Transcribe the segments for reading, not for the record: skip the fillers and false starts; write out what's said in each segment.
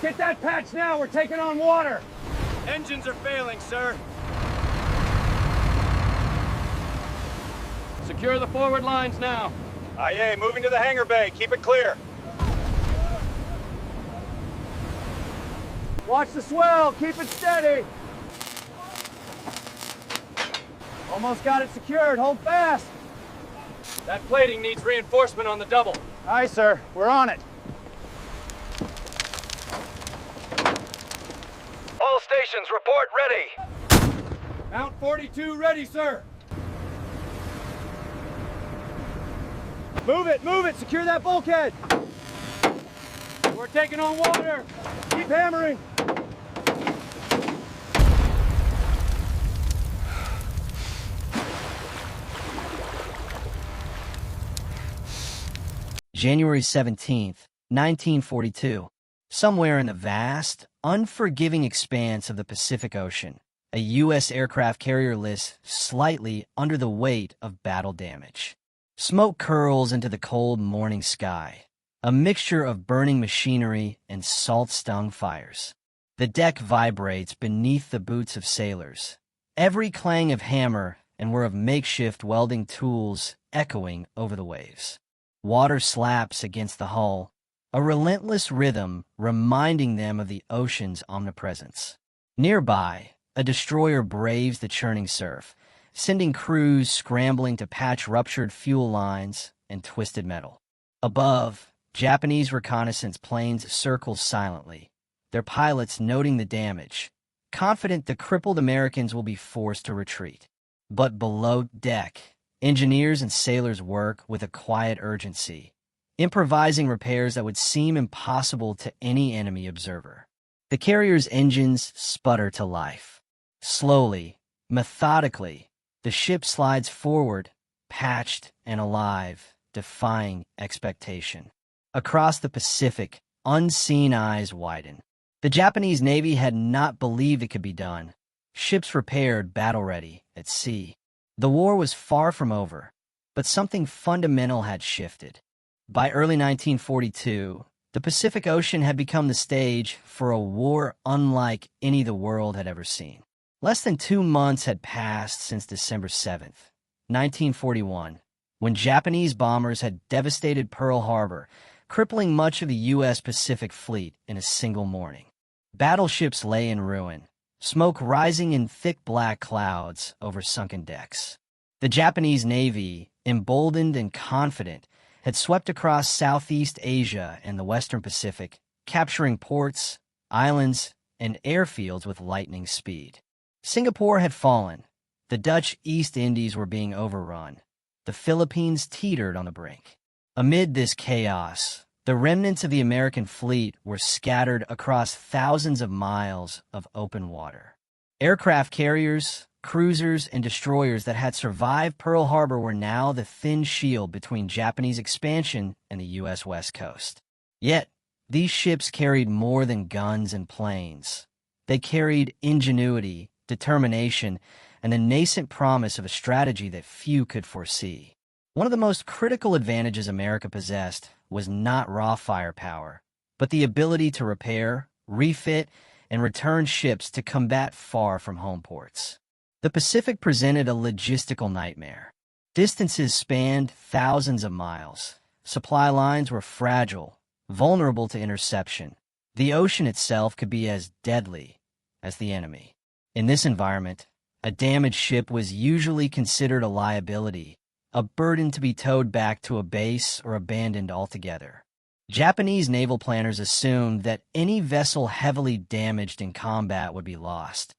Get that patch now, we're taking on water! Engines are failing, sir. Secure the forward lines now. Aye, moving to the hangar bay. Keep it clear. Watch the swell, keep it steady. Almost got it secured, hold fast. That plating needs reinforcement on the double. Aye, sir, we're on it. All stations, report ready. Mount 42 ready, sir. Move it, secure that bulkhead. We're taking on water. Keep hammering. January 17th, 1942. Somewhere in the vast, unforgiving expanse of the Pacific Ocean, a U.S. aircraft carrier lists slightly under the weight of battle damage. Smoke curls into the cold morning sky, a mixture of burning machinery and salt-stung fires. The deck vibrates beneath the boots of sailors, every clang of hammer and whir of makeshift welding tools echoing over the waves. Water slaps against the hull, a relentless rhythm reminding them of the ocean's omnipresence. Nearby, a destroyer braves the churning surf, sending crews scrambling to patch ruptured fuel lines and twisted metal. Above, Japanese reconnaissance planes circle silently, their pilots noting the damage, confident the crippled Americans will be forced to retreat. But below deck, engineers and sailors work with a quiet urgency, improvising repairs that would seem impossible to any enemy observer. The carrier's engines sputter to life. Slowly, methodically, the ship slides forward, patched and alive, defying expectation. Across the Pacific, unseen eyes widen. The Japanese Navy had not believed it could be done. Ships repaired, battle-ready, at sea. The war was far from over, but something fundamental had shifted. By early 1942, the Pacific Ocean had become the stage for a war unlike any the world had ever seen. Less than 2 months had passed since December 7th, 1941, when Japanese bombers had devastated Pearl Harbor, crippling much of the U.S. Pacific Fleet in a single morning. Battleships lay in ruin, smoke rising in thick black clouds over sunken decks. The Japanese Navy, emboldened and confident, had swept across Southeast Asia and the Western Pacific, capturing ports, islands, and airfields with lightning speed. Singapore had fallen. The Dutch East Indies were being overrun. The Philippines teetered on the brink. Amid this chaos, the remnants of the American fleet were scattered across thousands of miles of open water. Aircraft carriers, cruisers, and destroyers that had survived Pearl Harbor were now the thin shield between Japanese expansion and the U.S. West Coast. Yet, these ships carried more than guns and planes. They carried ingenuity, determination, and the nascent promise of a strategy that few could foresee. One of the most critical advantages America possessed was not raw firepower, but the ability to repair, refit, and return ships to combat far from home ports. The Pacific presented a logistical nightmare. Distances spanned thousands of miles. Supply lines were fragile, vulnerable to interception. The ocean itself could be as deadly as the enemy. In this environment, a damaged ship was usually considered a liability, a burden to be towed back to a base or abandoned altogether. Japanese naval planners assumed that any vessel heavily damaged in combat would be lost.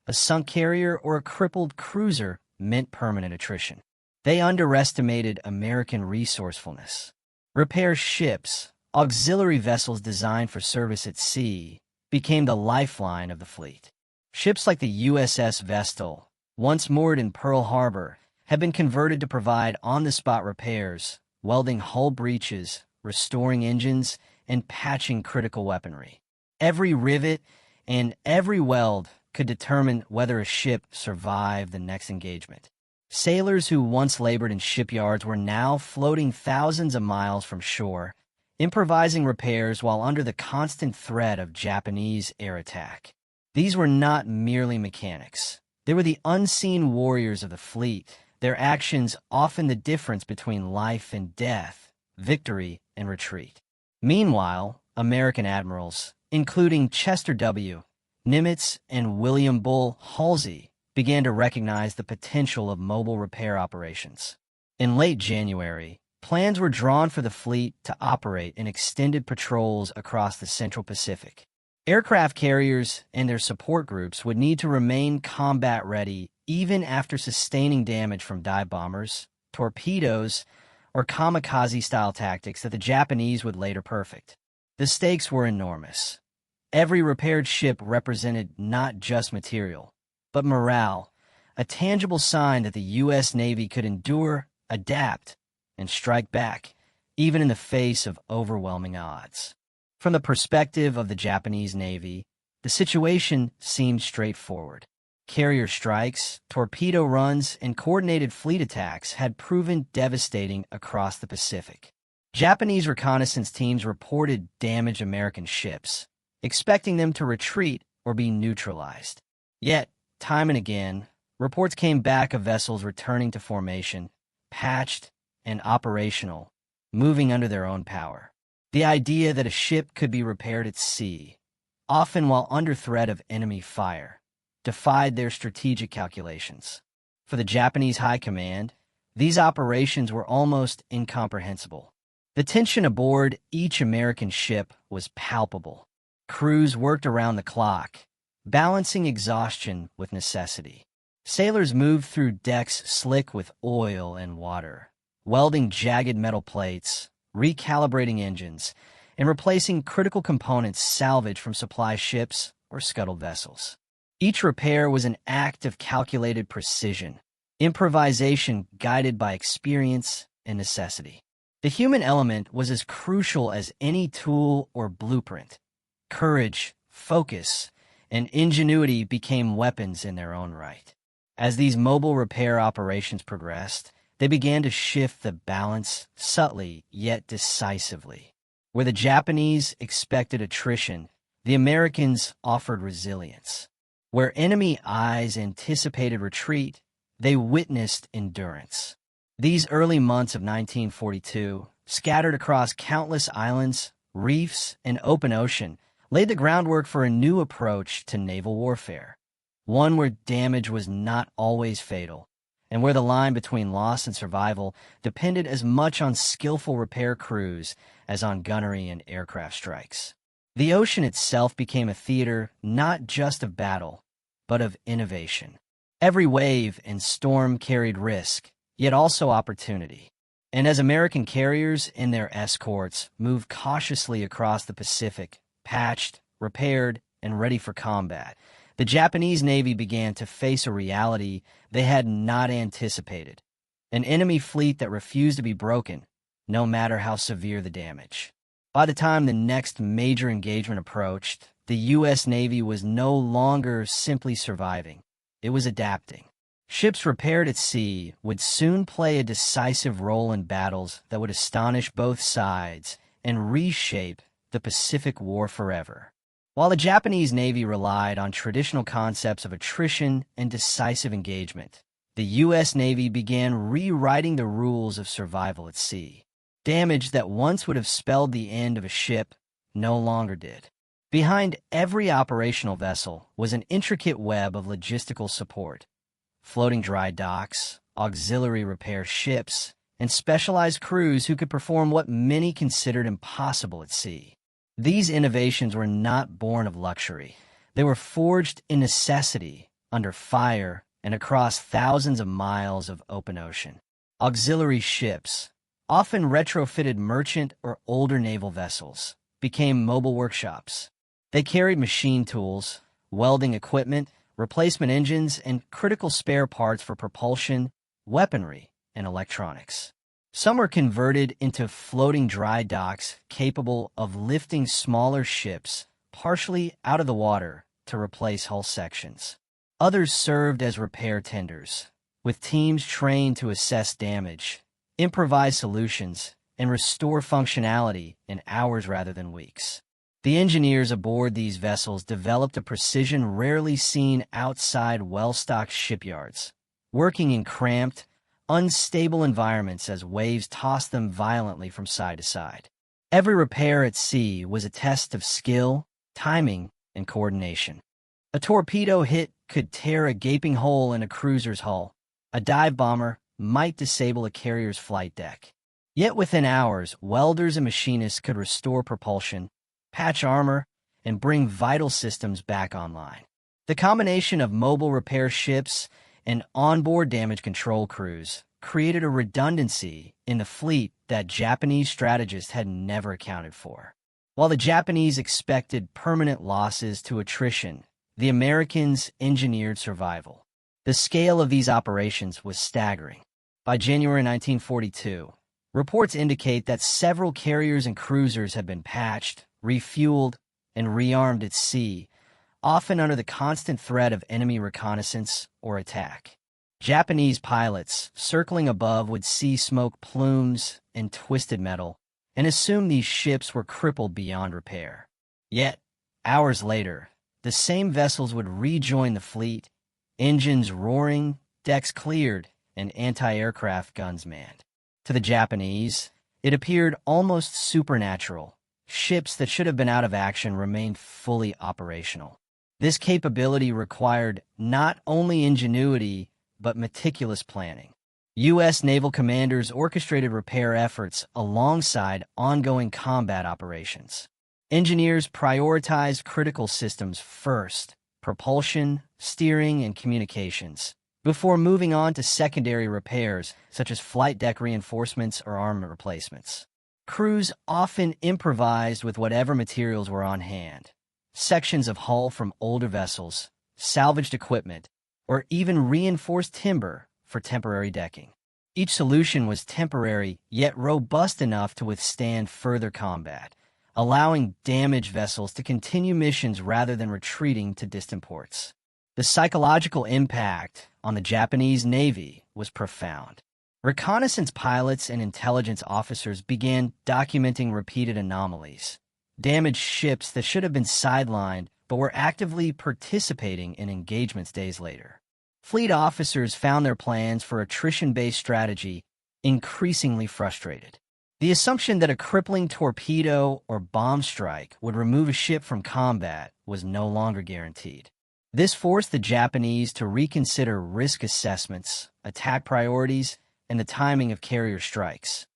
A sunk carrier or a crippled cruiser meant permanent attrition. They underestimated American resourcefulness. Repair ships, auxiliary vessels designed for service at sea, became the lifeline of the fleet. Ships like the USS Vestal, once moored in Pearl Harbor, had been converted to provide on-the-spot repairs, welding hull breaches, restoring engines, and patching critical weaponry. Every rivet and every weld could determine whether a ship survived the next engagement. Sailors who once labored in shipyards were now floating thousands of miles from shore, improvising repairs while under the constant threat of Japanese air attack. These were not merely mechanics. They were the unseen warriors of the fleet, their actions often the difference between life and death, victory and retreat. Meanwhile, American admirals, including Chester W. Nimitz and William Bull Halsey, began to recognize the potential of mobile repair operations. In late January, plans were drawn for the fleet to operate in extended patrols across the Central Pacific. Aircraft carriers and their support groups would need to remain combat-ready even after sustaining damage from dive bombers, torpedoes, or kamikaze-style tactics that the Japanese would later perfect. The stakes were enormous. Every repaired ship represented not just material, but morale, a tangible sign that the U.S. Navy could endure, adapt, and strike back, even in the face of overwhelming odds. From the perspective of the Japanese Navy, the situation seemed straightforward. Carrier strikes, torpedo runs, and coordinated fleet attacks had proven devastating across the Pacific. Japanese reconnaissance teams reported damaged American ships, expecting them to retreat or be neutralized. Yet, time and again, reports came back of vessels returning to formation, patched and operational, moving under their own power. The idea that a ship could be repaired at sea, often while under threat of enemy fire, defied their strategic calculations. For the Japanese high command, these operations were almost incomprehensible. The tension aboard each American ship was palpable. Crews worked around the clock, balancing exhaustion with necessity. Sailors moved through decks slick with oil and water, welding jagged metal plates, recalibrating engines, and replacing critical components salvaged from supply ships or scuttled vessels. Each repair was an act of calculated precision, improvisation guided by experience and necessity. The human element was as crucial as any tool or blueprint. Courage, focus, and ingenuity became weapons in their own right. As these mobile repair operations progressed, they began to shift the balance subtly yet decisively. Where the Japanese expected attrition, the Americans offered resilience. Where enemy eyes anticipated retreat, they witnessed endurance. These early months of 1942, scattered across countless islands, reefs, and open ocean, laid the groundwork for a new approach to naval warfare, one where damage was not always fatal, and where the line between loss and survival depended as much on skillful repair crews as on gunnery and aircraft strikes. The ocean itself became a theater not just of battle, but of innovation. Every wave and storm carried risk, yet also opportunity. And as American carriers and their escorts moved cautiously across the Pacific, patched, repaired, and ready for combat, the Japanese Navy began to face a reality they had not anticipated: an enemy fleet that refused to be broken, no matter how severe the damage. By the time the next major engagement approached, the U.S. Navy was no longer simply surviving. It was adapting. Ships repaired at sea would soon play a decisive role in battles that would astonish both sides and reshape the Pacific War forever. While the Japanese Navy relied on traditional concepts of attrition and decisive engagement, the U.S. Navy began rewriting the rules of survival at sea. Damage that once would have spelled the end of a ship no longer did. Behind every operational vessel was an intricate web of logistical support: floating dry docks, auxiliary repair ships, and specialized crews who could perform what many considered impossible at sea. These innovations were not born of luxury. They were forged in necessity, under fire, and across thousands of miles of open ocean. Auxiliary ships, often retrofitted merchant or older naval vessels, became mobile workshops. They carried machine tools, welding equipment, replacement engines, and critical spare parts for propulsion, weaponry, and electronics. Some were converted into floating dry docks capable of lifting smaller ships partially out of the water to replace hull sections. Others served as repair tenders, with teams trained to assess damage, improvise solutions, and restore functionality in hours rather than weeks. The engineers aboard these vessels developed a precision rarely seen outside well-stocked shipyards, working in cramped, unstable environments as waves tossed them violently from side to side. Every repair at sea was a test of skill, timing, and coordination. A torpedo hit could tear a gaping hole in a cruiser's hull. A dive bomber might disable a carrier's flight deck. Yet within hours, welders and machinists could restore propulsion, patch armor, and bring vital systems back online. The combination of mobile repair ships and onboard damage control crews created a redundancy in the fleet that Japanese strategists had never accounted for. While the Japanese expected permanent losses to attrition, the Americans engineered survival. The scale of these operations was staggering. By January 1942, reports indicate that several carriers and cruisers had been patched, refueled, and rearmed at sea, often under the constant threat of enemy reconnaissance or attack. Japanese pilots circling above would see smoke plumes and twisted metal and assume these ships were crippled beyond repair. Yet, hours later, the same vessels would rejoin the fleet, engines roaring, decks cleared, and anti-aircraft guns manned. To the Japanese, it appeared almost supernatural. Ships that should have been out of action remained fully operational. This capability required not only ingenuity, but meticulous planning. U.S. naval commanders orchestrated repair efforts alongside ongoing combat operations. Engineers prioritized critical systems first, propulsion, steering, and communications, before moving on to secondary repairs such as flight deck reinforcements or armament replacements. Crews often improvised with whatever materials were on hand. Sections of hull from older vessels, salvaged equipment, or even reinforced timber for temporary decking. Each solution was temporary, yet robust enough to withstand further combat, allowing damaged vessels to continue missions rather than retreating to distant ports. The psychological impact on the Japanese Navy was profound. Reconnaissance pilots and intelligence officers began documenting repeated anomalies, damaged ships that should have been sidelined but were actively participating in engagements days later. Fleet officers found their plans for attrition-based strategy increasingly frustrated. The assumption that a crippling torpedo or bomb strike would remove a ship from combat was no longer guaranteed. This forced the Japanese to reconsider risk assessments, attack priorities, and the timing of carrier strikes,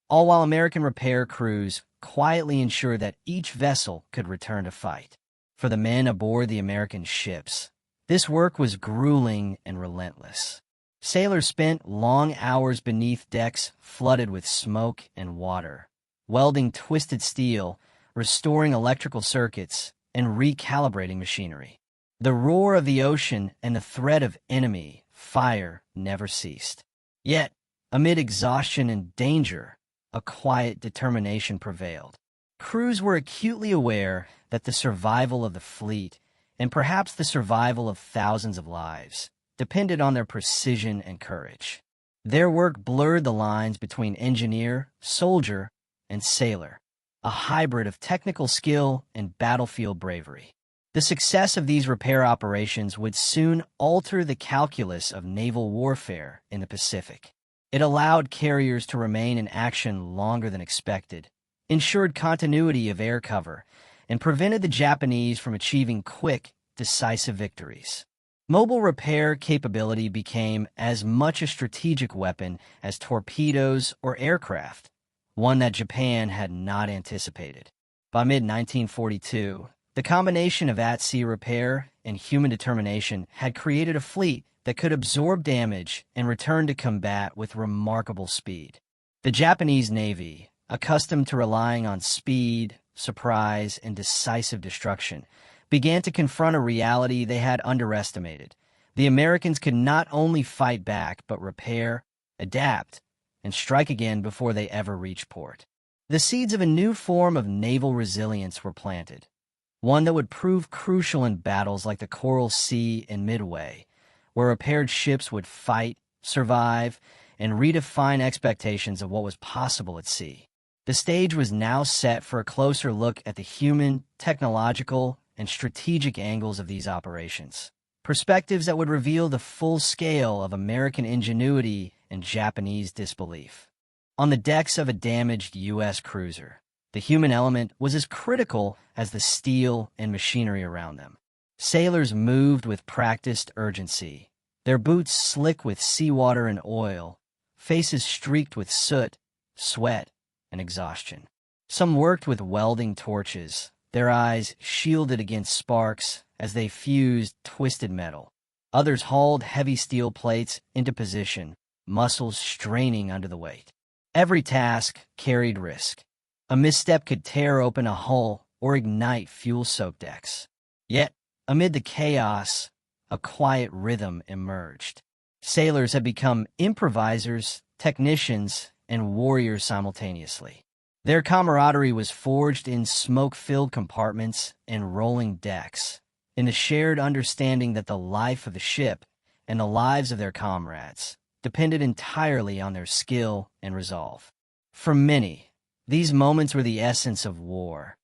all while American repair crews quietly ensured that each vessel could return to fight. For the men aboard the American ships, this work was grueling and relentless. Sailors spent long hours beneath decks flooded with smoke and water, welding twisted steel, restoring electrical circuits, and recalibrating machinery. The roar of the ocean and the threat of enemy fire never ceased. Yet, amid exhaustion and danger, a quiet determination prevailed. Crews were acutely aware that the survival of the fleet, and perhaps the survival of thousands of lives, depended on their precision and courage. Their work blurred the lines between engineer, soldier, and sailor, a hybrid of technical skill and battlefield bravery. The success of these repair operations would soon alter the calculus of naval warfare in the Pacific. It allowed carriers to remain in action longer than expected, ensured continuity of air cover, and prevented the Japanese from achieving quick, decisive victories. Mobile repair capability became as much a strategic weapon as torpedoes or aircraft, one that Japan had not anticipated. By mid-1942, the combination of at-sea repair and human determination had created a fleet that could absorb damage and return to combat with remarkable speed. The Japanese Navy, accustomed to relying on speed, surprise, and decisive destruction, began to confront a reality they had underestimated. The Americans could not only fight back, but repair, adapt, and strike again before they ever reached port. The seeds of a new form of naval resilience were planted, one that would prove crucial in battles like the Coral Sea and Midway, where repaired ships would fight, survive, and redefine expectations of what was possible at sea. The stage was now set for a closer look at the human, technological, and strategic angles of these operations. Perspectives that would reveal the full scale of American ingenuity and Japanese disbelief. On the decks of a damaged U.S. cruiser, the human element was as critical as the steel and machinery around them. Sailors moved with practiced urgency, their boots slick with seawater and oil, faces streaked with soot, sweat, and exhaustion. Some worked with welding torches, their eyes shielded against sparks as they fused twisted metal. Others hauled heavy steel plates into position, muscles straining under the weight. Every task carried risk. A misstep could tear open a hull or ignite fuel-soaked decks. Yet, amid the chaos, a quiet rhythm emerged. Sailors had become improvisers, technicians, and warriors simultaneously. Their camaraderie was forged in smoke-filled compartments and rolling decks, in the shared understanding that the life of the ship and the lives of their comrades depended entirely on their skill and resolve. For many, these moments were the essence of war,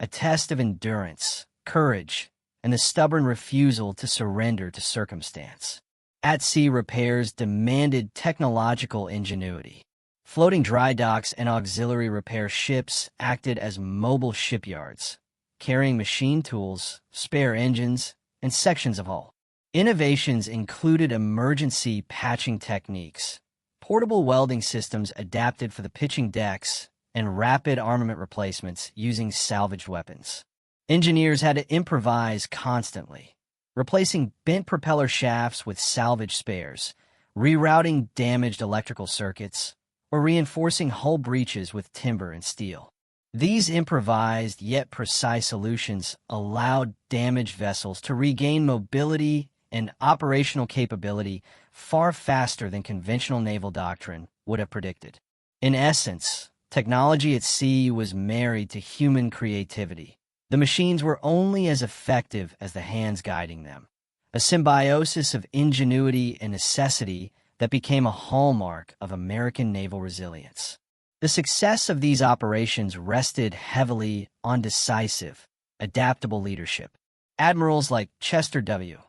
a test of endurance, courage, and the stubborn refusal to surrender to circumstance. At-sea repairs demanded technological ingenuity. Floating dry docks and auxiliary repair ships acted as mobile shipyards, carrying machine tools, spare engines, and sections of hull. Innovations included emergency patching techniques, portable welding systems adapted for the pitching decks, and rapid armament replacements using salvaged weapons. Engineers had to improvise constantly, replacing bent propeller shafts with salvage spares, rerouting damaged electrical circuits, or reinforcing hull breaches with timber and steel. These improvised yet precise solutions allowed damaged vessels to regain mobility and operational capability far faster than conventional naval doctrine would have predicted. In essence, technology at sea was married to human creativity. The machines were only as effective as the hands guiding them, a symbiosis of ingenuity and necessity that became a hallmark of American naval resilience. The success of these operations rested heavily on decisive, adaptable leadership. Admirals like Chester W.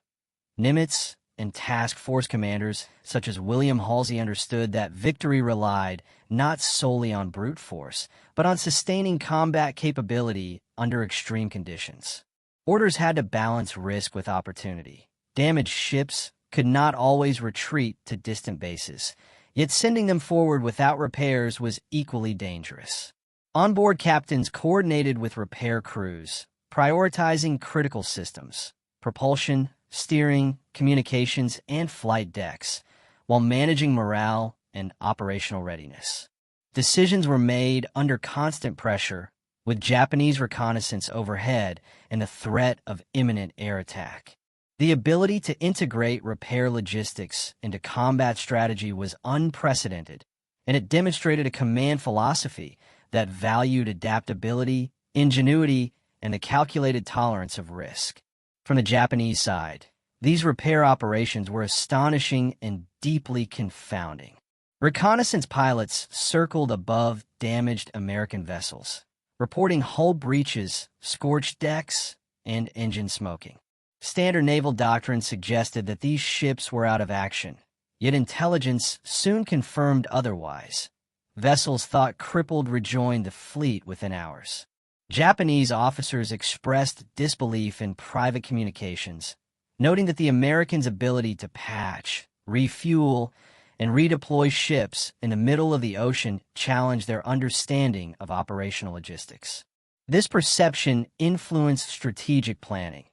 Nimitz and task force commanders such as William Halsey understood that victory relied not solely on brute force, but on sustaining combat capability under extreme conditions. Orders had to balance risk with opportunity. Damaged ships could not always retreat to distant bases, yet sending them forward without repairs was equally dangerous. Onboard captains coordinated with repair crews, prioritizing critical systems, propulsion, steering, communications, and flight decks, while managing morale and operational readiness. Decisions were made under constant pressure, with Japanese reconnaissance overhead and the threat of imminent air attack. The ability to integrate repair logistics into combat strategy was unprecedented, and it demonstrated a command philosophy that valued adaptability, ingenuity, and the calculated tolerance of risk. From the Japanese side, these repair operations were astonishing and deeply confounding. Reconnaissance pilots circled above damaged American vessels, reporting hull breaches, scorched decks, and engine smoking. Standard naval doctrine suggested that these ships were out of action, yet intelligence soon confirmed otherwise. Vessels thought crippled rejoined the fleet within hours. Japanese officers expressed disbelief in private communications, noting that the Americans' ability to patch, refuel, and redeploy ships in the middle of the ocean challenged their understanding of operational logistics. This perception influenced strategic planning,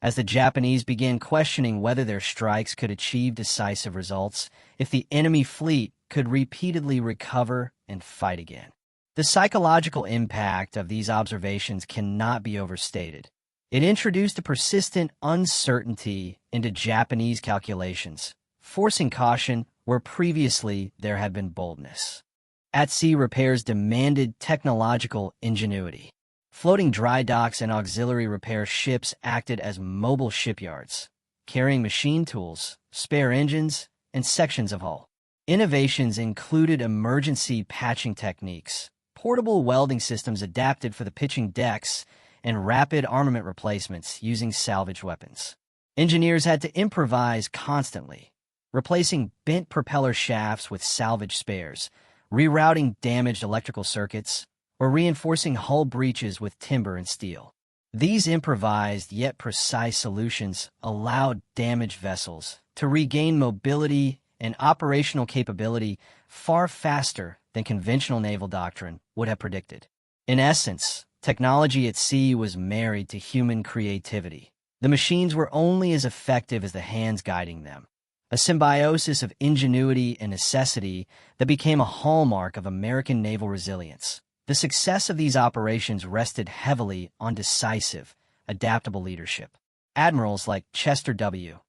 as the Japanese began questioning whether their strikes could achieve decisive results if the enemy fleet could repeatedly recover and fight again. The psychological impact of these observations cannot be overstated. It introduced a persistent uncertainty into Japanese calculations, forcing caution where previously there had been boldness. At-sea repairs demanded technological ingenuity. Floating dry docks and auxiliary repair ships acted as mobile shipyards, carrying machine tools, spare engines, and sections of hull. Innovations included emergency patching techniques, portable welding systems adapted for the pitching decks, and rapid armament replacements using salvaged weapons. Engineers had to improvise constantly, replacing bent propeller shafts with salvaged spares, rerouting damaged electrical circuits, or reinforcing hull breaches with timber and steel. These improvised yet precise solutions allowed damaged vessels to regain mobility and operational capability far faster than conventional naval doctrine would have predicted. In essence, technology at sea was married to human creativity. The machines were only as effective as the hands guiding them, a symbiosis of ingenuity and necessity that became a hallmark of American naval resilience. The success of these operations rested heavily on decisive, adaptable leadership. Admirals like Chester W.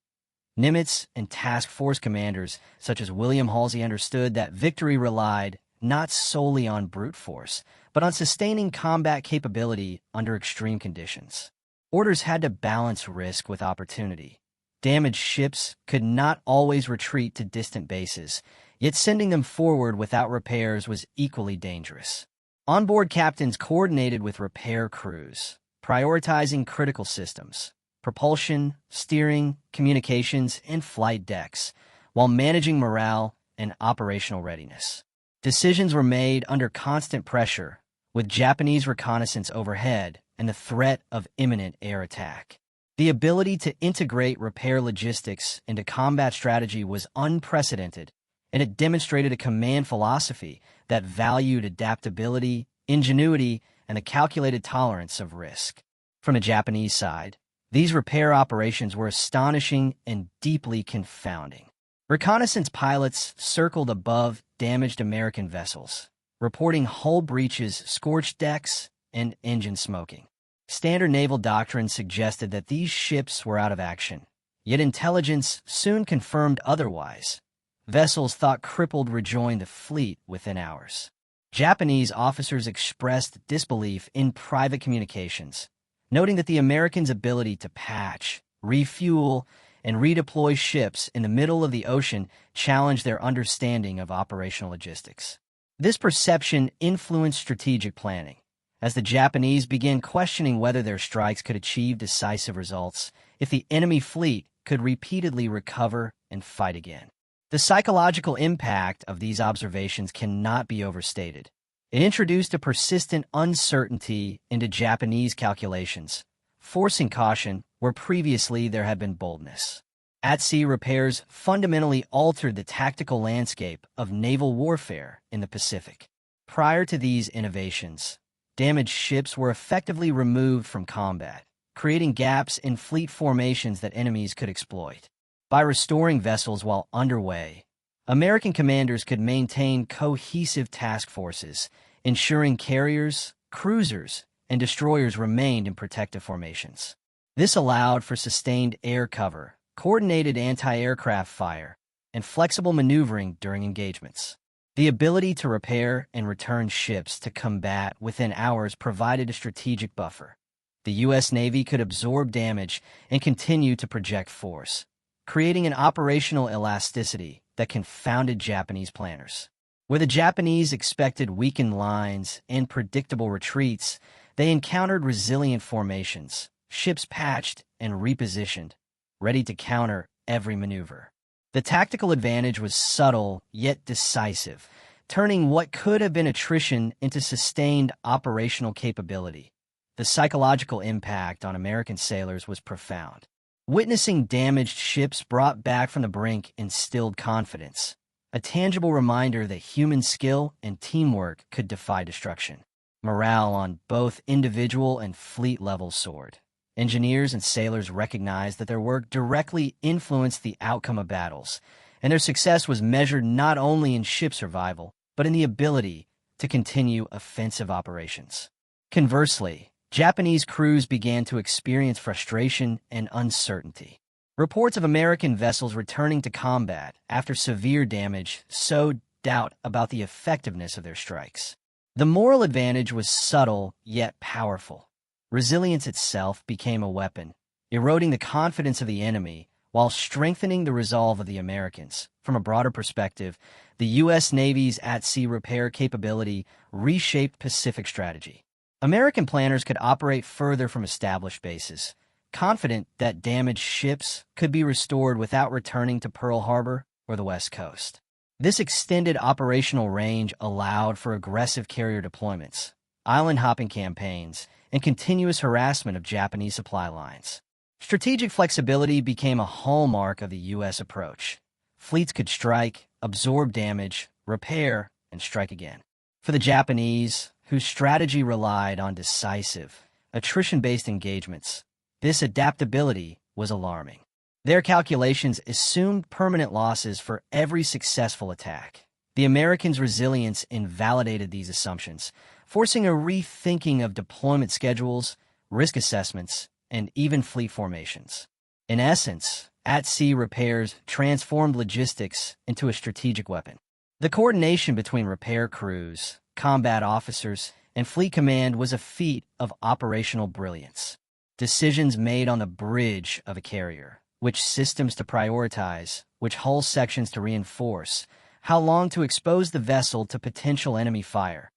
Nimitz and task force commanders such as William Halsey understood that victory relied not solely on brute force, but on sustaining combat capability under extreme conditions. Orders had to balance risk with opportunity. Damaged ships could not always retreat to distant bases, yet sending them forward without repairs was equally dangerous. Onboard captains coordinated with repair crews, prioritizing critical systems, propulsion, steering, communications, and flight decks, while managing morale and operational readiness. Decisions were made under constant pressure, with Japanese reconnaissance overhead and the threat of imminent air attack. The ability to integrate repair logistics into combat strategy was unprecedented, and it demonstrated a command philosophy that valued adaptability, ingenuity, and a calculated tolerance of risk. From the Japanese side, these repair operations were astonishing and deeply confounding. Reconnaissance pilots circled above damaged American vessels, reporting hull breaches, scorched decks, and engine smoking. Standard naval doctrine suggested that these ships were out of action, yet intelligence soon confirmed otherwise. Vessels thought crippled rejoined the fleet within hours. Japanese officers expressed disbelief in private communications, noting that the Americans' ability to patch, refuel, and redeploy ships in the middle of the ocean challenged their understanding of operational logistics. This perception influenced strategic planning, as the Japanese began questioning whether their strikes could achieve decisive results if the enemy fleet could repeatedly recover and fight again. The psychological impact of these observations cannot be overstated. It introduced a persistent uncertainty into Japanese calculations, forcing caution where previously there had been boldness. At-sea repairs fundamentally altered the tactical landscape of naval warfare in the Pacific. Prior to these innovations, damaged ships were effectively removed from combat, creating gaps in fleet formations that enemies could exploit. By restoring vessels while underway, American commanders could maintain cohesive task forces, ensuring carriers, cruisers, and destroyers remained in protective formations. This allowed for sustained air cover, coordinated anti-aircraft fire, and flexible maneuvering during engagements. The ability to repair and return ships to combat within hours provided a strategic buffer. The U.S. Navy could absorb damage and continue to project force, creating an operational elasticity that confounded Japanese planners. Where the Japanese expected weakened lines and predictable retreats, they encountered resilient formations, ships patched and repositioned, ready to counter every maneuver. The tactical advantage was subtle yet decisive, turning what could have been attrition into sustained operational capability. The psychological impact on American sailors was profound. Witnessing damaged ships brought back from the brink instilled confidence, a tangible reminder that human skill and teamwork could defy destruction. Morale on both individual and fleet levels soared. Engineers and sailors recognized that their work directly influenced the outcome of battles, and their success was measured not only in ship survival, but in the ability to continue offensive operations. Conversely, Japanese crews began to experience frustration and uncertainty. Reports of American vessels returning to combat after severe damage sowed doubt about the effectiveness of their strikes. The moral advantage was subtle yet powerful. Resilience itself became a weapon, eroding the confidence of the enemy while strengthening the resolve of the Americans. From a broader perspective, the U.S. Navy's at-sea repair capability reshaped Pacific strategy. American planners could operate further from established bases, confident that damaged ships could be restored without returning to Pearl Harbor or the West Coast. This extended operational range allowed for aggressive carrier deployments, island-hopping campaigns, and continuous harassment of Japanese supply lines. Strategic flexibility became a hallmark of the U.S. approach. Fleets could strike, absorb damage, repair, and strike again. For the Japanese, whose strategy relied on decisive, attrition-based engagements, this adaptability was alarming. Their calculations assumed permanent losses for every successful attack. The Americans' resilience invalidated these assumptions, forcing a rethinking of deployment schedules, risk assessments, and even fleet formations. In essence, at-sea repairs transformed logistics into a strategic weapon. The coordination between repair crews, combat officers, and fleet command was a feat of operational brilliance. Decisions made on the bridge of a carrier, which systems to prioritize, which hull sections to reinforce, how long to expose the vessel to potential enemy fire,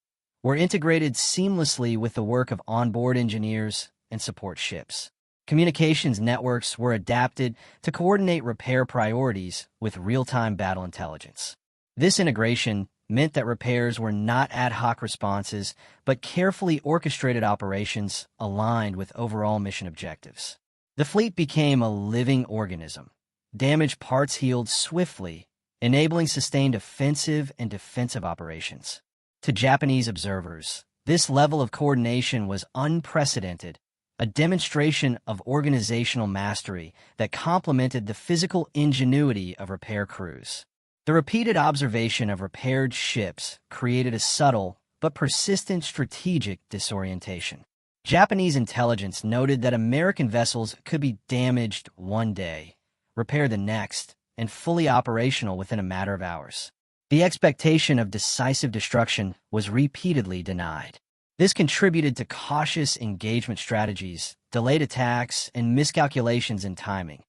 were integrated seamlessly with the work of onboard engineers and support ships. Communications networks were adapted to coordinate repair priorities with real-time battle intelligence. This integration meant that repairs were not ad hoc responses, but carefully orchestrated operations aligned with overall mission objectives. The fleet became a living organism. Damaged parts healed swiftly, enabling sustained offensive and defensive operations. To Japanese observers, this level of coordination was unprecedented, a demonstration of organizational mastery that complemented the physical ingenuity of repair crews. The repeated observation of repaired ships created a subtle but persistent strategic disorientation. Japanese intelligence noted that American vessels could be damaged one day, repaired the next, and fully operational within a matter of hours. The expectation of decisive destruction was repeatedly denied. This contributed to cautious engagement strategies, delayed attacks, and miscalculations in timing,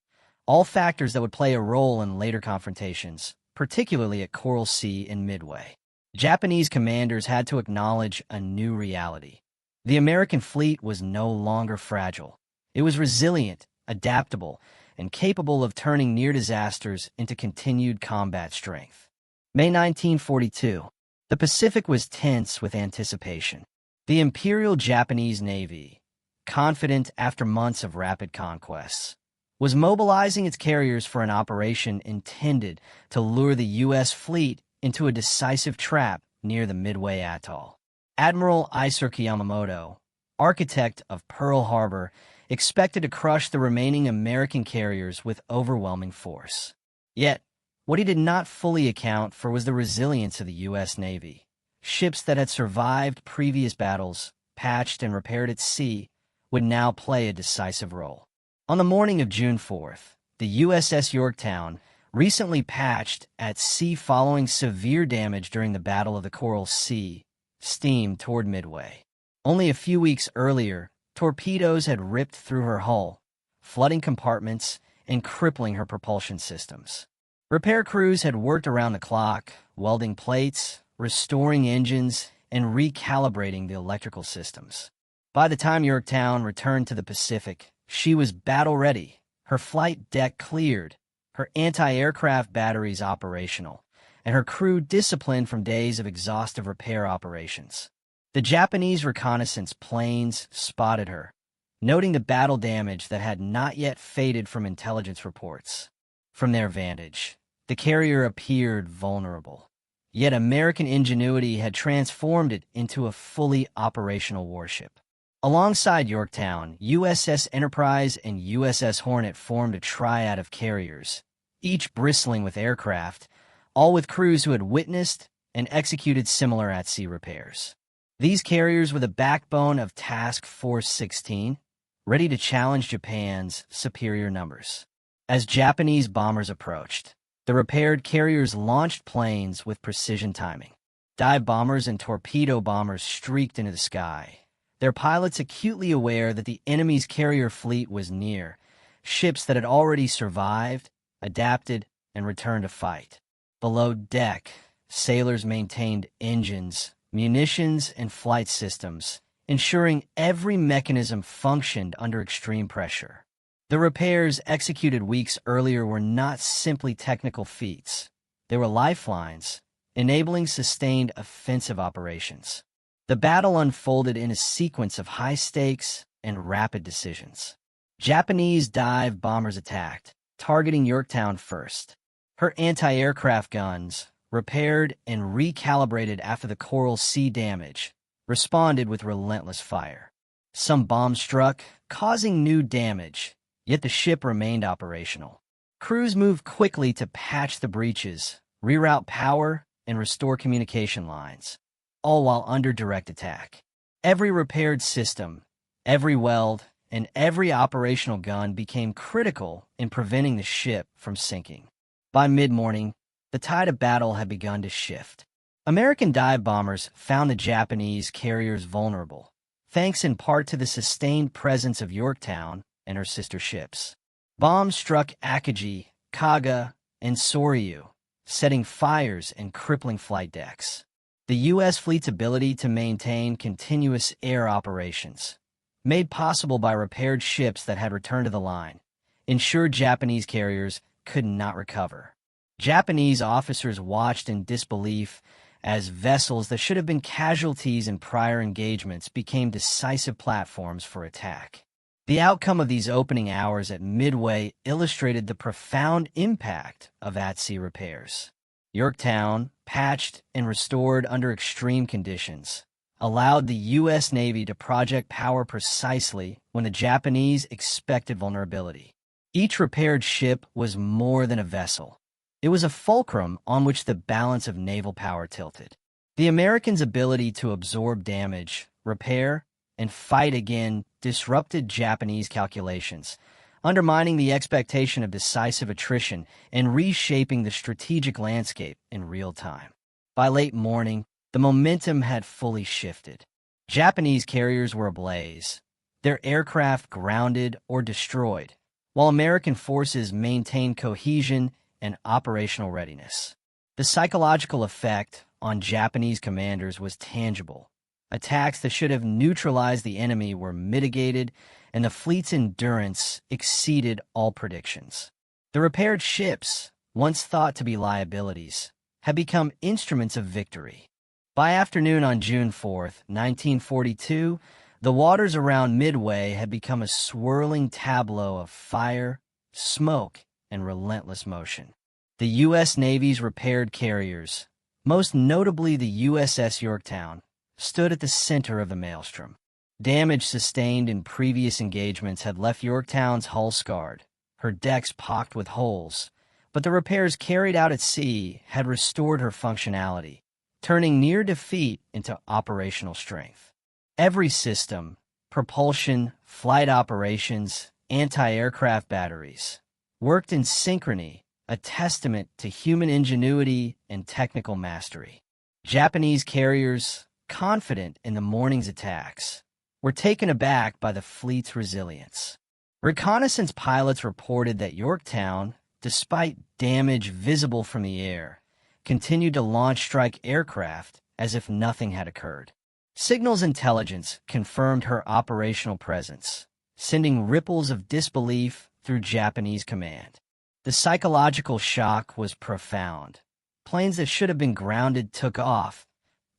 all factors that would play a role in later confrontations, particularly at Coral Sea and Midway. Japanese commanders had to acknowledge a new reality. The American fleet was no longer fragile. It was resilient, adaptable, and capable of turning near disasters into continued combat strength. May 1942. The Pacific was tense with anticipation. The Imperial Japanese Navy, confident after months of rapid conquests, was mobilizing its carriers for an operation intended to lure the U.S. fleet into a decisive trap near the Midway Atoll. Admiral Isaac Yamamoto, architect of Pearl Harbor, expected to crush the remaining American carriers with overwhelming force. Yet, what he did not fully account for was the resilience of the U.S. Navy. Ships that had survived previous battles, patched and repaired at sea, would now play a decisive role. On the morning of June 4th, the USS Yorktown, recently patched at sea following severe damage during the Battle of the Coral Sea, steamed toward Midway. Only a few weeks earlier, torpedoes had ripped through her hull, flooding compartments and crippling her propulsion systems. Repair crews had worked around the clock, welding plates, restoring engines, and recalibrating the electrical systems. By the time Yorktown returned to the Pacific, she was battle-ready, her flight deck cleared, her anti-aircraft batteries operational, and her crew disciplined from days of exhaustive repair operations. The Japanese reconnaissance planes spotted her, noting the battle damage that had not yet faded from intelligence reports. From their vantage, the carrier appeared vulnerable. Yet American ingenuity had transformed it into a fully operational warship. Alongside Yorktown, USS Enterprise and USS Hornet formed a triad of carriers, each bristling with aircraft, all with crews who had witnessed and executed similar at-sea repairs. These carriers were the backbone of Task Force 16, ready to challenge Japan's superior numbers. As Japanese bombers approached, the repaired carriers launched planes with precision timing. Dive bombers and torpedo bombers streaked into the sky, their pilots acutely aware that the enemy's carrier fleet was near, ships that had already survived, adapted, and returned to fight. Below deck, sailors maintained engines, munitions, and flight systems, ensuring every mechanism functioned under extreme pressure. The repairs executed weeks earlier were not simply technical feats. They were lifelines, enabling sustained offensive operations. The battle unfolded in a sequence of high stakes and rapid decisions. Japanese dive bombers attacked, targeting Yorktown first. Her anti-aircraft guns, repaired and recalibrated after the Coral Sea damage, responded with relentless fire. Some bombs struck, causing new damage, yet the ship remained operational. Crews moved quickly to patch the breaches, reroute power, and restore communication lines, all while under direct attack. Every repaired system, every weld, and every operational gun became critical in preventing the ship from sinking. By mid-morning, the tide of battle had begun to shift. American dive bombers found the Japanese carriers vulnerable, thanks in part to the sustained presence of Yorktown and her sister ships. Bombs struck Akagi, Kaga, and Soryu, setting fires and crippling flight decks. The U.S. fleet's ability to maintain continuous air operations, made possible by repaired ships that had returned to the line, ensured Japanese carriers could not recover. Japanese officers watched in disbelief as vessels that should have been casualties in prior engagements became decisive platforms for attack. The outcome of these opening hours at Midway illustrated the profound impact of at-sea repairs. Yorktown, patched and restored under extreme conditions, allowed the U.S. Navy to project power precisely when the Japanese expected vulnerability. Each repaired ship was more than a vessel. It was a fulcrum on which the balance of naval power tilted. The Americans' ability to absorb damage, repair, and fight again disrupted Japanese calculations, undermining the expectation of decisive attrition and reshaping the strategic landscape in real time. By late morning, the momentum had fully shifted. Japanese carriers were ablaze, their aircraft grounded or destroyed, while American forces maintained cohesion and operational readiness. The psychological effect on Japanese commanders was tangible. Attacks that should have neutralized the enemy were mitigated, and the fleet's endurance exceeded all predictions. The repaired ships, once thought to be liabilities, had become instruments of victory. By afternoon on June 4, 1942, the waters around Midway had become a swirling tableau of fire, smoke, and relentless motion. The U.S. Navy's repaired carriers, most notably the USS Yorktown, stood at the center of the maelstrom. Damage sustained in previous engagements had left Yorktown's hull scarred, her decks pocked with holes, but the repairs carried out at sea had restored her functionality, turning near defeat into operational strength. Every system, propulsion, flight operations, anti-aircraft batteries, worked in synchrony, a testament to human ingenuity and technical mastery. Japanese carriers, confident in the morning's attacks, were taken aback by the fleet's resilience. Reconnaissance pilots reported that Yorktown, despite damage visible from the air, continued to launch strike aircraft as if nothing had occurred. Signals intelligence confirmed her operational presence, sending ripples of disbelief through Japanese command. The psychological shock was profound. Planes that should have been grounded took off,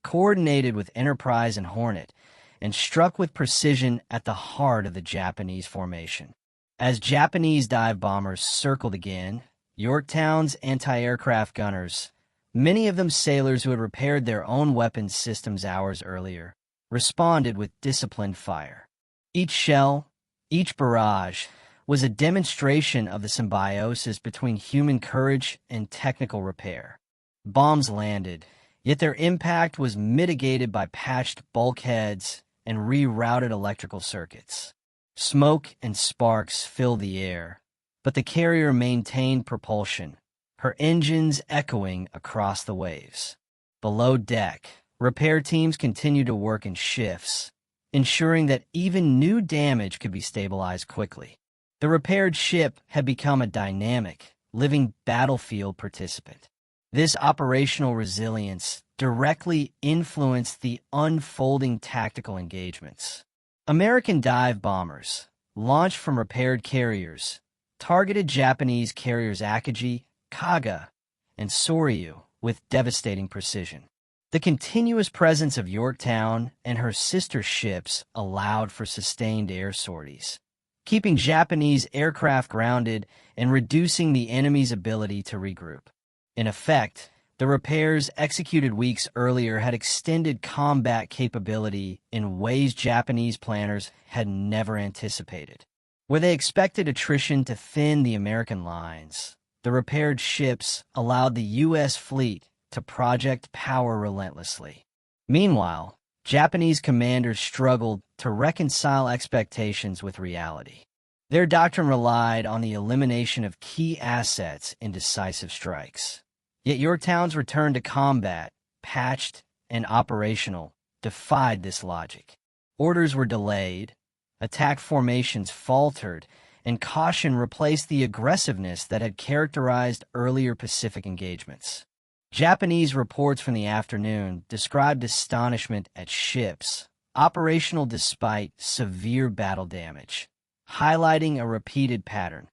coordinated with Enterprise and Hornet, and struck with precision at the heart of the Japanese formation. As Japanese dive bombers circled again, Yorktown's anti-aircraft gunners, many of them sailors who had repaired their own weapons systems hours earlier, responded with disciplined fire. Each shell, each barrage, was a demonstration of the symbiosis between human courage and technical repair. Bombs landed, yet their impact was mitigated by patched bulkheads and rerouted electrical circuits. Smoke and sparks filled the air, but the carrier maintained propulsion, her engines echoing across the waves. Below deck, repair teams continued to work in shifts, ensuring that even new damage could be stabilized quickly. The repaired ship had become a dynamic, living battlefield participant. This operational resilience directly influenced the unfolding tactical engagements. American dive bombers, launched from repaired carriers, targeted Japanese carriers Akagi, Kaga, and Soryu with devastating precision. The continuous presence of Yorktown and her sister ships allowed for sustained air sorties, keeping Japanese aircraft grounded and reducing the enemy's ability to regroup. In effect, the repairs executed weeks earlier had extended combat capability in ways Japanese planners had never anticipated. Where they expected attrition to thin the American lines, the repaired ships allowed the U.S. fleet to project power relentlessly. Meanwhile, Japanese commanders struggled to reconcile expectations with reality. Their doctrine relied on the elimination of key assets in decisive strikes. Yet Yorktown's return to combat, patched and operational, defied this logic. Orders were delayed, attack formations faltered, and caution replaced the aggressiveness that had characterized earlier Pacific engagements. Japanese reports from the afternoon described astonishment at ships, operational despite severe battle damage, highlighting a repeated pattern.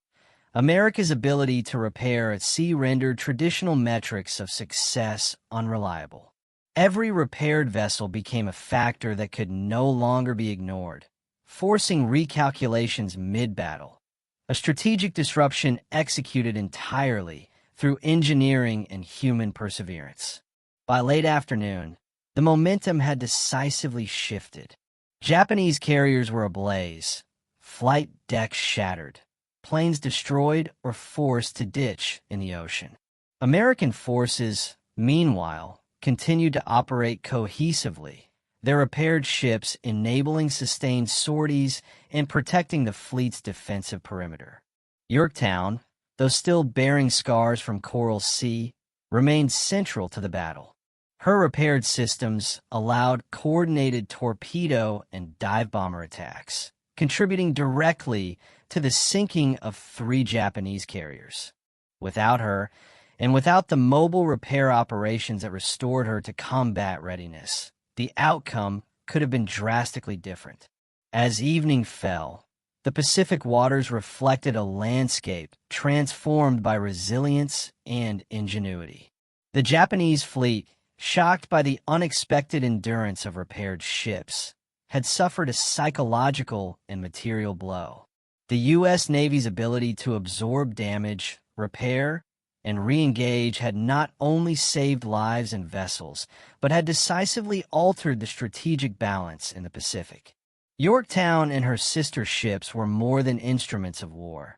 America's ability to repair at sea rendered traditional metrics of success unreliable. Every repaired vessel became a factor that could no longer be ignored, forcing recalculations mid-battle. A strategic disruption executed entirely through engineering and human perseverance. By late afternoon, the momentum had decisively shifted. Japanese carriers were ablaze, flight decks shattered, planes destroyed or forced to ditch in the ocean. American forces, meanwhile, continued to operate cohesively, their repaired ships enabling sustained sorties and protecting the fleet's defensive perimeter. Yorktown, though still bearing scars from Coral Sea, remained central to the battle. Her repaired systems allowed coordinated torpedo and dive bomber attacks, contributing directly to the sinking of 3 Japanese carriers. Without her, and without the mobile repair operations that restored her to combat readiness, the outcome could have been drastically different. As evening fell, the Pacific waters reflected a landscape transformed by resilience and ingenuity. The Japanese fleet, shocked by the unexpected endurance of repaired ships, had suffered a psychological and material blow. The U.S. Navy's ability to absorb damage, repair, and re-engage had not only saved lives and vessels, but had decisively altered the strategic balance in the Pacific. Yorktown and her sister ships were more than instruments of war.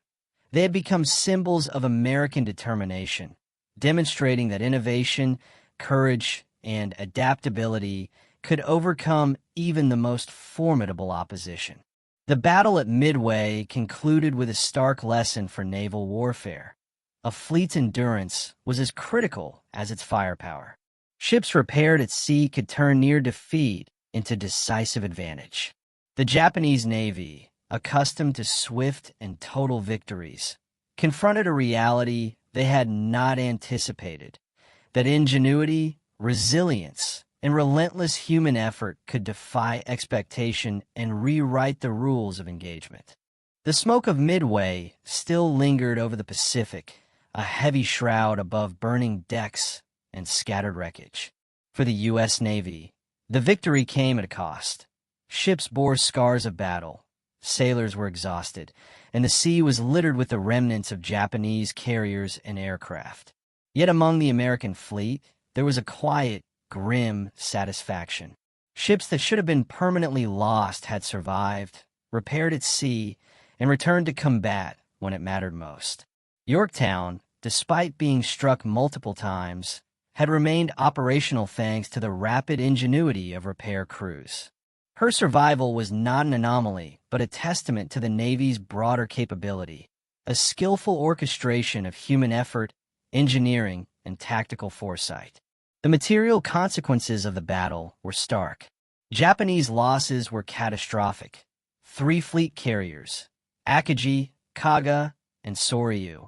They had become symbols of American determination, demonstrating that innovation, courage, and adaptability could overcome even the most formidable opposition. The battle at Midway concluded with a stark lesson for naval warfare. A fleet's endurance was as critical as its firepower. Ships repaired at sea could turn near defeat into decisive advantage. The Japanese Navy, accustomed to swift and total victories, confronted a reality they had not anticipated, that ingenuity, resilience, and relentless human effort could defy expectation and rewrite the rules of engagement. The smoke of Midway still lingered over the Pacific, a heavy shroud above burning decks and scattered wreckage. For the U.S. Navy, the victory came at a cost. Ships bore scars of battle, sailors were exhausted, and the sea was littered with the remnants of Japanese carriers and aircraft. Yet among the American fleet, there was a quiet, grim satisfaction. Ships that should have been permanently lost had survived, repaired at sea, and returned to combat when it mattered most. Yorktown, despite being struck multiple times, had remained operational thanks to the rapid ingenuity of repair crews. Her survival was not an anomaly, but a testament to the Navy's broader capability, a skillful orchestration of human effort, engineering, and tactical foresight. The material consequences of the battle were stark. Japanese losses were catastrophic. 3 fleet carriers, Akagi, Kaga, and Soryu,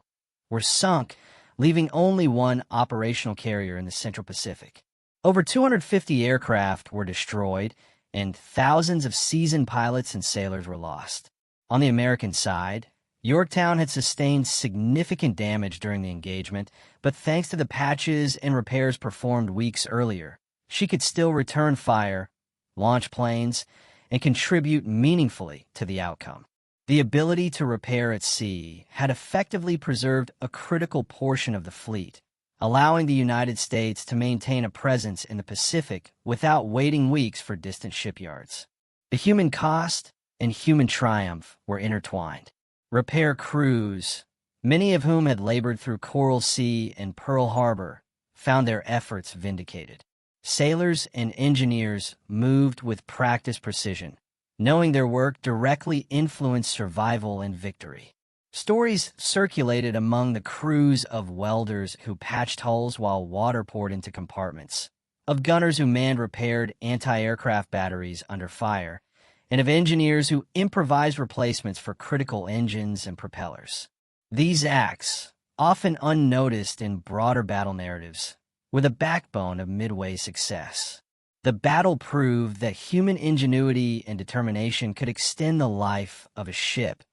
were sunk leaving only one operational carrier in the Central Pacific. Over 250 aircraft were destroyed, and thousands of seasoned pilots and sailors were lost. On the American side, Yorktown had sustained significant damage during the engagement, but thanks to the patches and repairs performed weeks earlier, she could still return fire, launch planes, and contribute meaningfully to the outcome. The ability to repair at sea had effectively preserved a critical portion of the fleet, allowing the United States to maintain a presence in the Pacific without waiting weeks for distant shipyards. The human cost and human triumph were intertwined. Repair crews, many of whom had labored through Coral Sea and Pearl Harbor, found their efforts vindicated. Sailors and engineers moved with practiced precision, knowing their work directly influenced survival and victory. Stories circulated among the crews of welders who patched hulls while water poured into compartments, of gunners who manned repaired anti-aircraft batteries under fire, and of engineers who improvised replacements for critical engines and propellers. These acts, often unnoticed in broader battle narratives, were the backbone of Midway's success. The battle proved that human ingenuity and determination could extend the life of a ship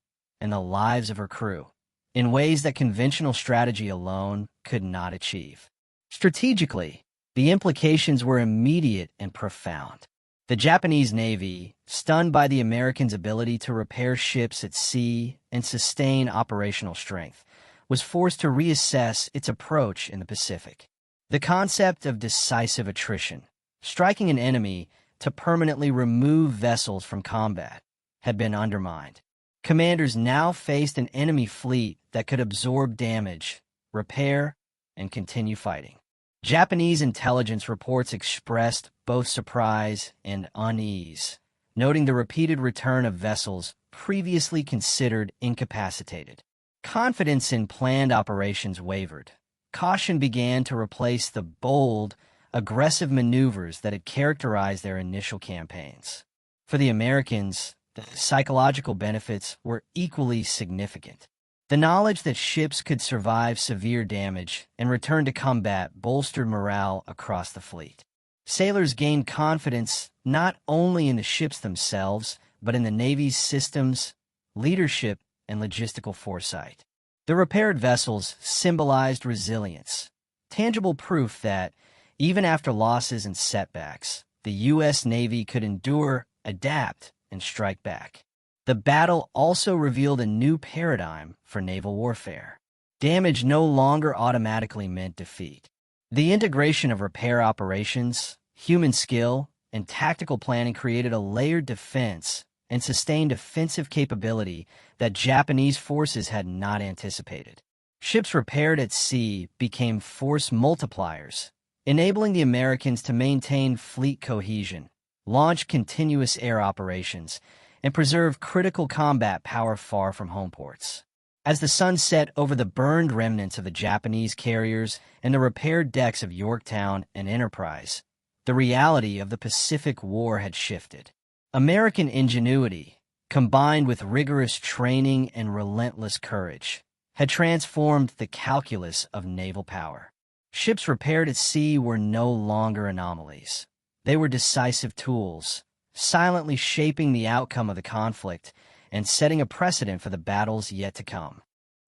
and the lives of her crew in ways that conventional strategy alone could not achieve. Strategically, the implications were immediate and profound. The Japanese Navy, stunned by the Americans' ability to repair ships at sea and sustain operational strength, was forced to reassess its approach in the Pacific. The concept of decisive attrition, striking an enemy to permanently remove vessels from combat, had been undermined. Commanders now faced an enemy fleet that could absorb damage, repair, and continue fighting. Japanese intelligence reports expressed both surprise and unease, noting the repeated return of vessels previously considered incapacitated. Confidence in planned operations wavered. Caution began to replace the bold, aggressive maneuvers that had characterized their initial campaigns. For the Americans, the psychological benefits were equally significant. The knowledge that ships could survive severe damage and return to combat bolstered morale across the fleet. Sailors gained confidence not only in the ships themselves, but in the Navy's systems, leadership, and logistical foresight. The repaired vessels symbolized resilience, tangible proof that, even after losses and setbacks, the U.S. Navy could endure, adapt, and strike back. The battle also revealed a new paradigm for naval warfare. Damage no longer automatically meant defeat. The integration of repair operations, human skill, and tactical planning created a layered defense and sustained offensive capability that Japanese forces had not anticipated. Ships repaired at sea became force multipliers, enabling the Americans to maintain fleet cohesion, launch continuous air operations, and preserve critical combat power far from home ports. As the sun set over the burned remnants of the Japanese carriers and the repaired decks of Yorktown and Enterprise, the reality of the Pacific War had shifted. American ingenuity, combined with rigorous training and relentless courage, had transformed the calculus of naval power. Ships repaired at sea were no longer anomalies. They were decisive tools, silently shaping the outcome of the conflict and setting a precedent for the battles yet to come.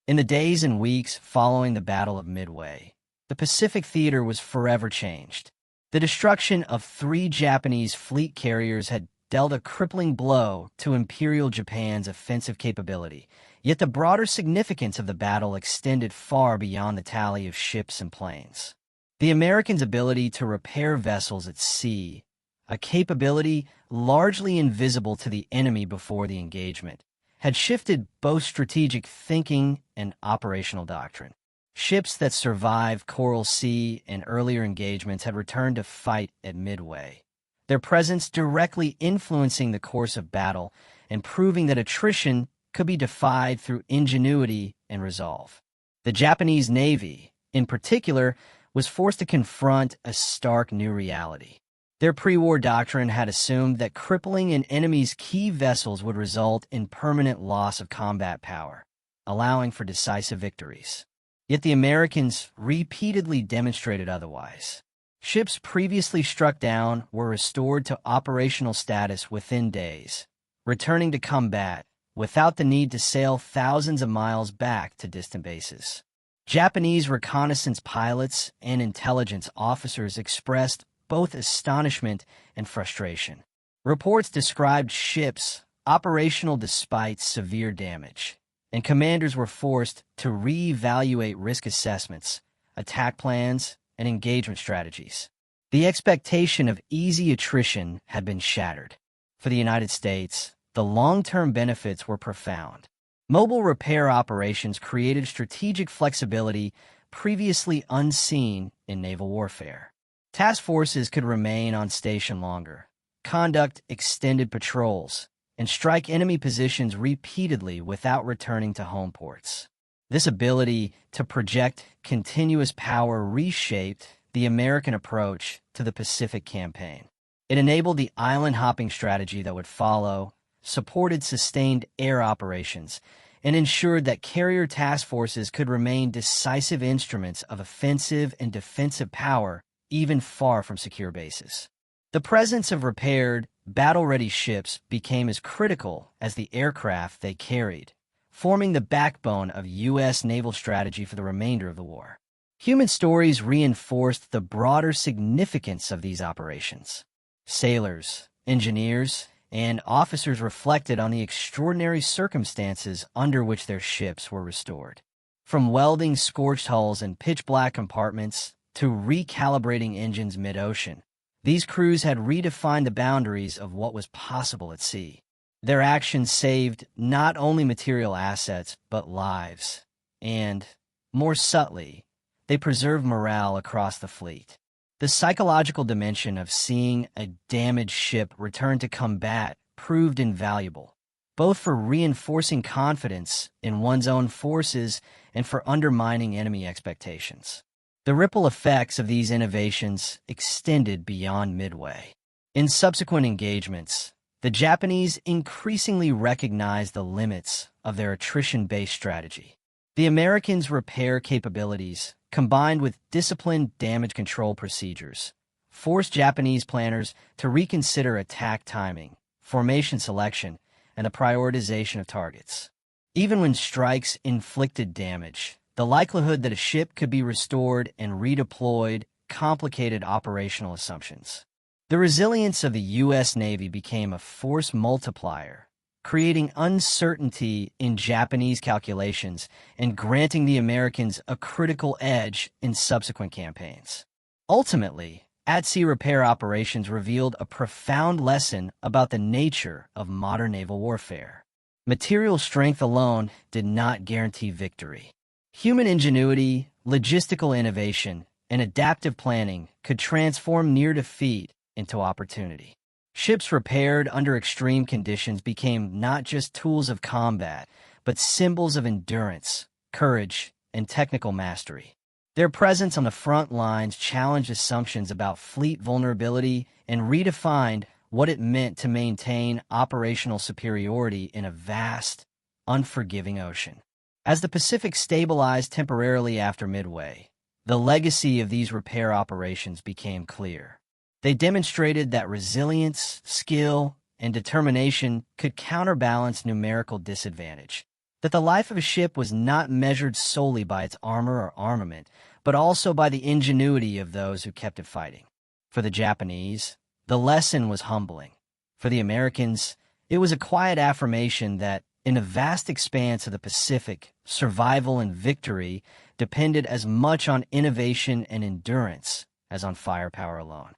In the days and weeks following the Battle of Midway, the Pacific theater was forever changed. The destruction of 3 Japanese fleet carriers had dealt a crippling blow to Imperial Japan's offensive capability, yet the broader significance of the battle extended far beyond the tally of ships and planes. The Americans' ability to repair vessels at sea, a capability largely invisible to the enemy before the engagement, had shifted both strategic thinking and operational doctrine. Ships that survived Coral Sea and earlier engagements had returned to fight at Midway, their presence directly influencing the course of battle and proving that attrition could be defied through ingenuity and resolve. The Japanese Navy, in particular, was forced to confront a stark new reality. Their pre-war doctrine had assumed that crippling an enemy's key vessels would result in permanent loss of combat power, allowing for decisive victories. Yet the Americans repeatedly demonstrated otherwise. Ships previously struck down were restored to operational status within days, returning to combat without the need to sail thousands of miles back to distant bases. Japanese reconnaissance pilots and intelligence officers expressed both astonishment and frustration. Reports described ships operational despite severe damage, and commanders were forced to re-evaluate risk assessments, attack plans, and engagement strategies. The expectation of easy attrition had been shattered. For the United States, the long-term benefits were profound. Mobile repair operations created strategic flexibility previously unseen in naval warfare. Task forces could remain on station longer, conduct extended patrols, and strike enemy positions repeatedly without returning to home ports. This ability to project continuous power reshaped the American approach to the Pacific campaign. It enabled the island-hopping strategy that would follow, supported sustained air operations, and ensured that carrier task forces could remain decisive instruments of offensive and defensive power even far from secure bases. The presence of repaired, battle-ready ships became as critical as the aircraft they carried, forming the backbone of U.S. naval strategy for the remainder of the war. Human stories reinforced the broader significance of these operations. Sailors, engineers, and officers reflected on the extraordinary circumstances under which their ships were restored. From welding scorched hulls and pitch-black compartments to recalibrating engines mid-ocean, these crews had redefined the boundaries of what was possible at sea. Their actions saved not only material assets, but lives. And, more subtly, they preserved morale across the fleet. The psychological dimension of seeing a damaged ship return to combat proved invaluable, both for reinforcing confidence in one's own forces and for undermining enemy expectations. The ripple effects of these innovations extended beyond Midway. In subsequent engagements, the Japanese increasingly recognized the limits of their attrition-based strategy. The Americans' repair capabilities, combined with disciplined damage control procedures, forced Japanese planners to reconsider attack timing, formation selection, and the prioritization of targets. Even when strikes inflicted damage, the likelihood that a ship could be restored and redeployed complicated operational assumptions. The resilience of the U.S. Navy became a force multiplier, creating uncertainty in Japanese calculations and granting the Americans a critical edge in subsequent campaigns. Ultimately, at-sea repair operations revealed a profound lesson about the nature of modern naval warfare. Material strength alone did not guarantee victory. Human ingenuity, logistical innovation, and adaptive planning could transform near defeat into opportunity. Ships repaired under extreme conditions became not just tools of combat, but symbols of endurance, courage, and technical mastery. Their presence on the front lines challenged assumptions about fleet vulnerability and redefined what it meant to maintain operational superiority in a vast, unforgiving ocean. As the Pacific stabilized temporarily after Midway, the legacy of these repair operations became clear. They demonstrated that resilience, skill, and determination could counterbalance numerical disadvantage, that the life of a ship was not measured solely by its armor or armament, but also by the ingenuity of those who kept it fighting. For the Japanese, the lesson was humbling. For the Americans, it was a quiet affirmation that, in the vast expanse of the Pacific, survival and victory depended as much on innovation and endurance as on firepower alone.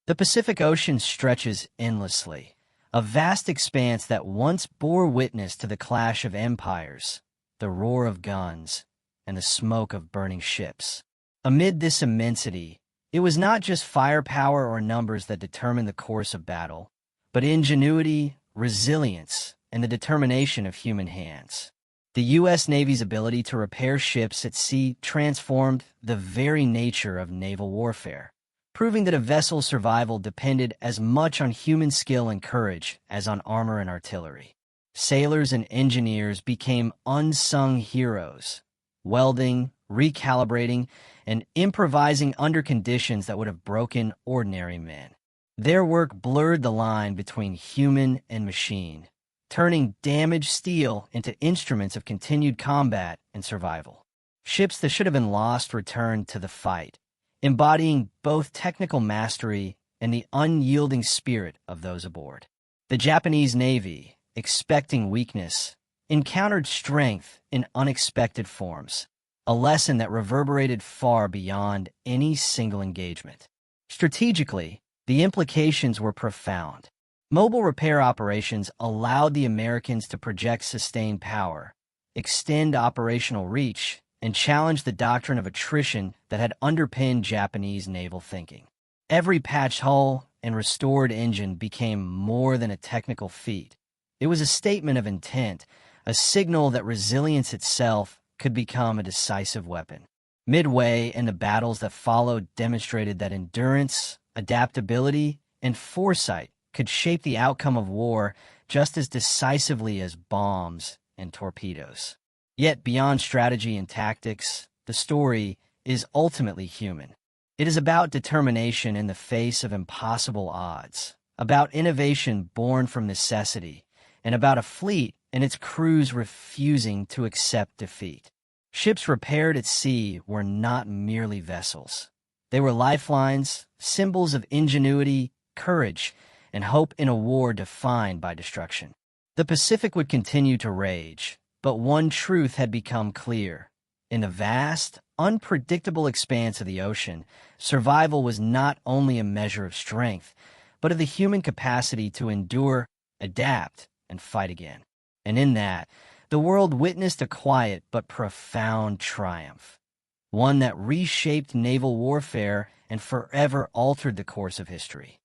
The Pacific Ocean stretches endlessly, a vast expanse that once bore witness to the clash of empires, the roar of guns, and the smoke of burning ships. Amid this immensity, it was not just firepower or numbers that determined the course of battle, but ingenuity, resilience, and the determination of human hands. The U.S. Navy's ability to repair ships at sea transformed the very nature of naval warfare, proving that a vessel's survival depended as much on human skill and courage as on armor and artillery. Sailors and engineers became unsung heroes, welding, recalibrating, and improvising under conditions that would have broken ordinary men. Their work blurred the line between human and machine, turning damaged steel into instruments of continued combat and survival. Ships that should have been lost returned to the fight, embodying both technical mastery and the unyielding spirit of those aboard. The Japanese Navy, expecting weakness, encountered strength in unexpected forms, a lesson that reverberated far beyond any single engagement. Strategically, the implications were profound. Mobile repair operations allowed the Americans to project sustained power, extend operational reach, and challenge the doctrine of attrition that had underpinned Japanese naval thinking. Every patched hull and restored engine became more than a technical feat. It was a statement of intent, a signal that resilience itself could become a decisive weapon. Midway and the battles that followed demonstrated that endurance, adaptability, and foresight could shape the outcome of war just as decisively as bombs and torpedoes. Yet beyond strategy and tactics, the story is ultimately human. It is about determination in the face of impossible odds, about innovation born from necessity, and about a fleet and its crews refusing to accept defeat. Ships repaired at sea were not merely vessels. They were lifelines, symbols of ingenuity, courage, and hope in a war defined by destruction. The Pacific would continue to rage, but one truth had become clear. In the vast, unpredictable expanse of the ocean, survival was not only a measure of strength, but of the human capacity to endure, adapt, and fight again. And in that, the world witnessed a quiet but profound triumph, one that reshaped naval warfare and forever altered the course of history.